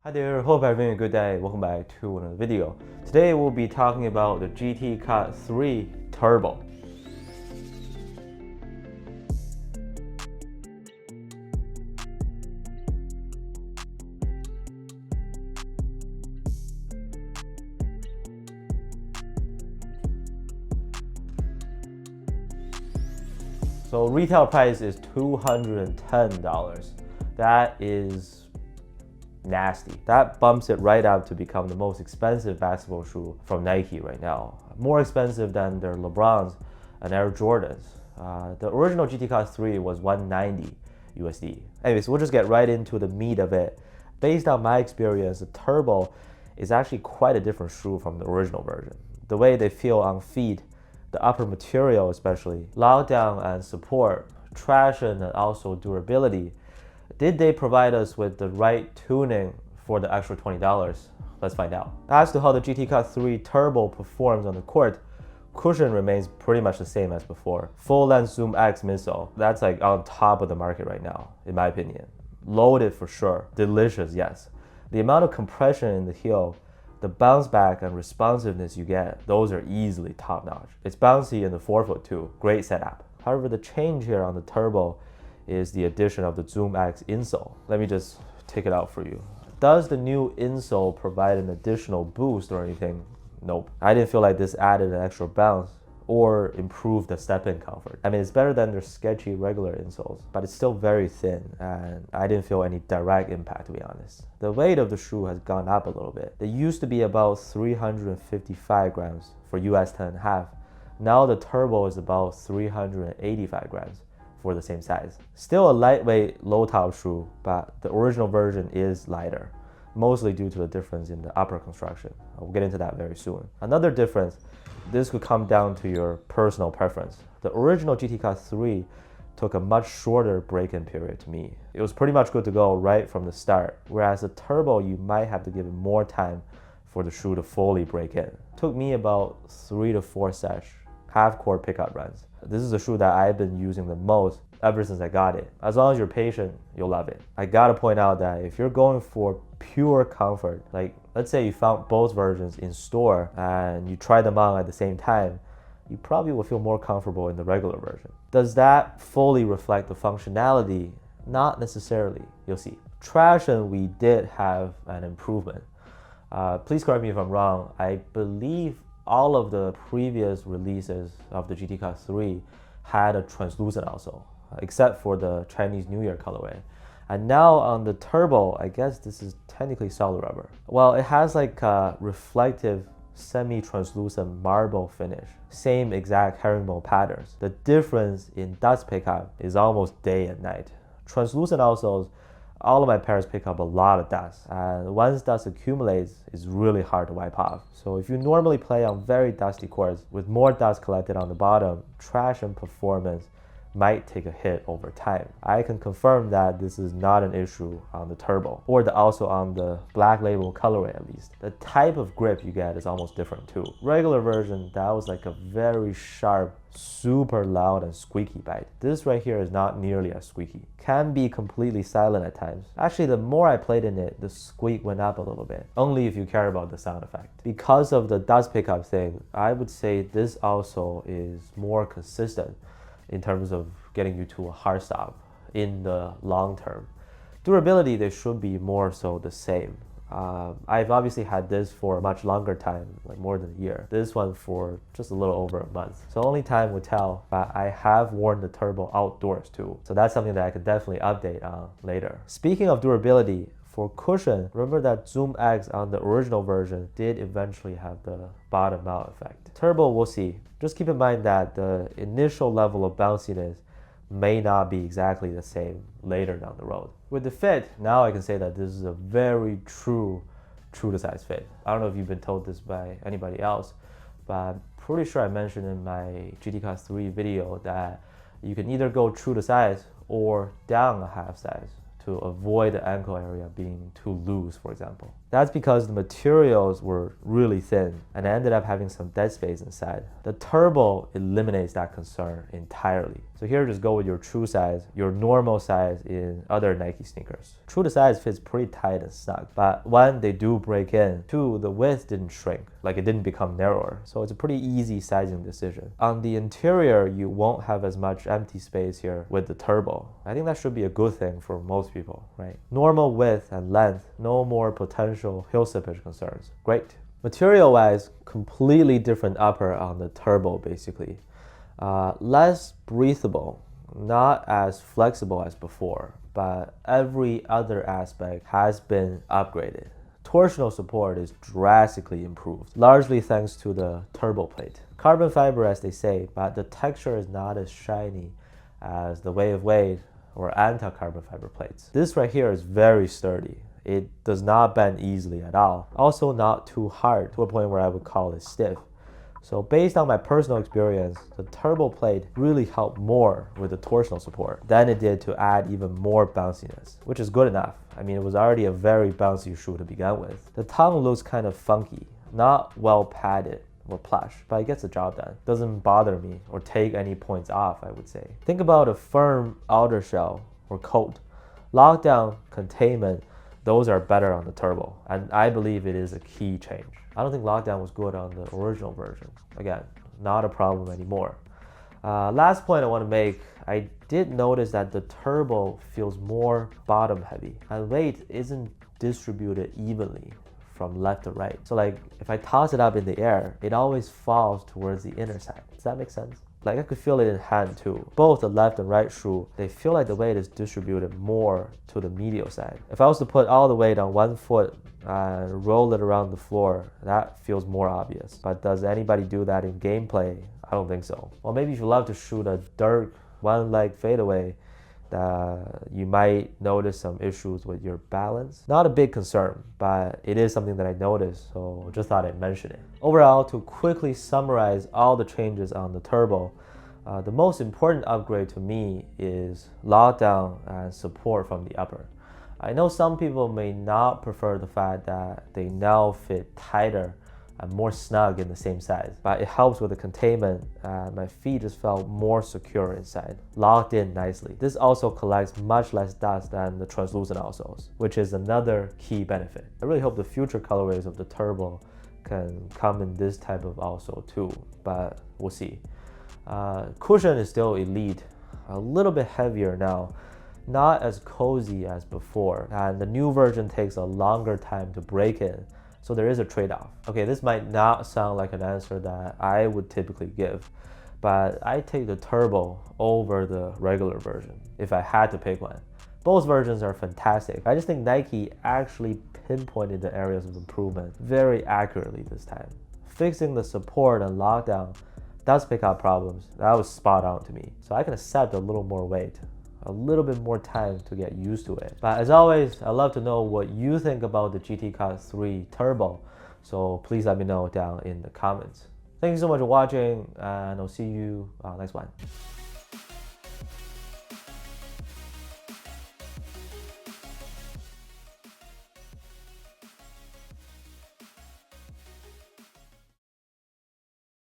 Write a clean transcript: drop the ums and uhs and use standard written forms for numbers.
Hi there, hope you're having a good day. Welcome back to another video. Today we'll be talking about the GT Cut 3 Turbo. So retail price is $210. That is nasty. That bumps it right up to become the most expensive basketball shoe from Nike right now. More expensive than their LeBrons and Air Jordans. The original GT Cut 3 was $190 USD. Anyways, we'll just get right into the meat of it. Based on my experience, the Turbo is actually quite a different shoe from the original version. The way they feel on feet, the upper material especially, lockdown and support, traction and also durability. Did they provide us with the right tuning for the extra $20? Let's find out. As to how the GT Cut 3 Turbo performs on the court, cushion remains pretty much the same as before. Full-length Zoom X midsole, that's like on top of the market right now, in my opinion. Loaded for sure, delicious, yes. The amount of compression in the heel, the bounce back and responsiveness you get, those are easily top notch. It's bouncy in the forefoot too, great setup. However, the change here on the Turbo is the addition of the Zoom X insole. Let me just take it out for you. Does the new insole provide an additional boost or anything? Nope. I didn't feel like this added an extra bounce or improved the step-in comfort. I mean, it's better than their sketchy regular insoles, but it's still very thin, and I didn't feel any direct impact, to be honest. The weight of the shoe has gone up a little bit. It used to be about 355 grams for US 10.5. Now the Turbo is about 385 grams for the same size. Still a lightweight, low-top shoe, but the original version is lighter, mostly due to the difference in the upper construction. We'll get into that very soon. Another difference, this could come down to your personal preference. The original GT Cut 3 took a much shorter break-in period to me. It was pretty much good to go right from the start, whereas the Turbo, you might have to give it more time for the shoe to fully break in. It took me about 3 to 4 half-court pickup runs. This is a shoe that I've been using the most ever since I got it. As long as you're patient, you'll love it. I gotta point out that if you're going for pure comfort, like let's say you found both versions in store and you try them on at the same time, you probably will feel more comfortable in the regular version. Does that fully reflect the functionality? Not necessarily, you'll see. Traction, we did have an improvement. Please correct me if I'm wrong. I believe all of the previous releases of the GT Cut 3 had a translucent outsole, except for the Chinese New Year colorway. And now on the Turbo, I guess this is technically solid rubber. Well, it has like a reflective semi-translucent marble finish. Same exact herringbone patterns. The difference in dust pickup is almost day and night. Translucent outsoles, all of my pairs pick up a lot of dust, and once dust accumulates, it's really hard to wipe off. So if you normally play on very dusty courts with more dust collected on the bottom, traction performance might take a hit over time. I can confirm that this is not an issue on the Turbo, or also on the black label colorway at least. The type of grip you get is almost different too. Regular version, that was like a very sharp, super loud and squeaky bite. This right here is not nearly as squeaky. Can be completely silent at times. Actually, the more I played in it, the squeak went up a little bit. Only if you care about the sound effect. Because of the dust pickup thing, I would say this also is more consistent in terms of getting you to a hard stop in the long term. Durability, they should be more so the same. I've obviously had this for a much longer time, like more than a year. This one for just a little over a month. So only time will tell, but I have worn the Turbo outdoors too. So that's something that I could definitely update on later. Speaking of durability, for cushion, remember that Zoom X on the original version did eventually have the bottom out effect. Turbo, we'll see. Just keep in mind that the initial level of bounciness may not be exactly the same later down the road. With the fit, now I can say that this is a very true to size fit. I don't know if you've been told this by anybody else, but I'm pretty sure I mentioned in my GT Cut 3 video that you can either go true to size or down a half size to to avoid the ankle area being too loose, for example. That's because the materials were really thin and I ended up having some dead space inside. The turbo eliminates that concern entirely. So here, just go with your true size, your normal size in other Nike sneakers. True to size fits pretty tight and snug, but one, they do break in. Two, the width didn't shrink, like it didn't become narrower. So it's a pretty easy sizing decision. On the interior, you won't have as much empty space here with the turbo. I think that should be a good thing for most people, right? Normal width and length, no more potential heel slippage concerns. Great. Material-wise, completely different upper on the turbo, basically. Less breathable, not as flexible as before, but every other aspect has been upgraded. Torsional support is drastically improved, largely thanks to the turbo plate. Carbon fiber, as they say, but the texture is not as shiny as the Way of Wade or anti-carbon fiber plates. This right here is very sturdy. It does not bend easily at all. Also not too hard to a point where I would call it stiff. So based on my personal experience, the turbo plate really helped more with the torsional support than it did to add even more bounciness, which is good enough. I mean, it was already a very bouncy shoe to begin with. The tongue looks kind of funky, not well padded or plush, but it gets the job done. Doesn't bother me or take any points off, I would say. Think about a firm outer shell or coat. Lockdown, containment, those are better on the turbo, and I believe it is a key change. I don't think lockdown was good on the original version. Again, not a problem anymore. Last point I want to make, I did notice that the turbo feels more bottom heavy and weight isn't distributed evenly from left to right. So like if I toss it up in the air, it always falls towards the inner side. Does that make sense? Like I could feel it in hand too. Both the left and right shoe, they feel like the weight is distributed more to the medial side. If I was to put all the weight on one foot and roll it around the floor, that feels more obvious. But does anybody do that in gameplay? I don't think so. Well, maybe if you love to shoot a dirt one leg fadeaway, you might notice some issues with your balance. Not a big concern, but it is something that I noticed, so just thought I'd mention it. Overall, to quickly summarize all the changes on the turbo, the most important upgrade to me is lockdown and support from the upper. I know some people may not prefer the fact that they now fit tighter and more snug in the same size, but it helps with the containment and my feet just felt more secure inside, locked in nicely. This also collects much less dust than the translucent outsoles, which is another key benefit. I really hope the future colorways of the turbo can come in this type of outsole too, but we'll see. Cushion is still elite, a little bit heavier now, not as cozy as before, and the new version takes a longer time to break in. So there is a trade-off. Okay, this might not sound like an answer that I would typically give, but I take the turbo over the regular version if I had to pick one. Both versions are fantastic. I just think Nike actually pinpointed the areas of improvement very accurately this time. Fixing the support and lockdown does pick out problems. That was spot on to me. So I can accept a little more weight, a little bit more time to get used to it. But as always, I'd love to know what you think about the GT Cut 3 Turbo. So please let me know down in the comments. Thank you so much for watching, and I'll see you next one.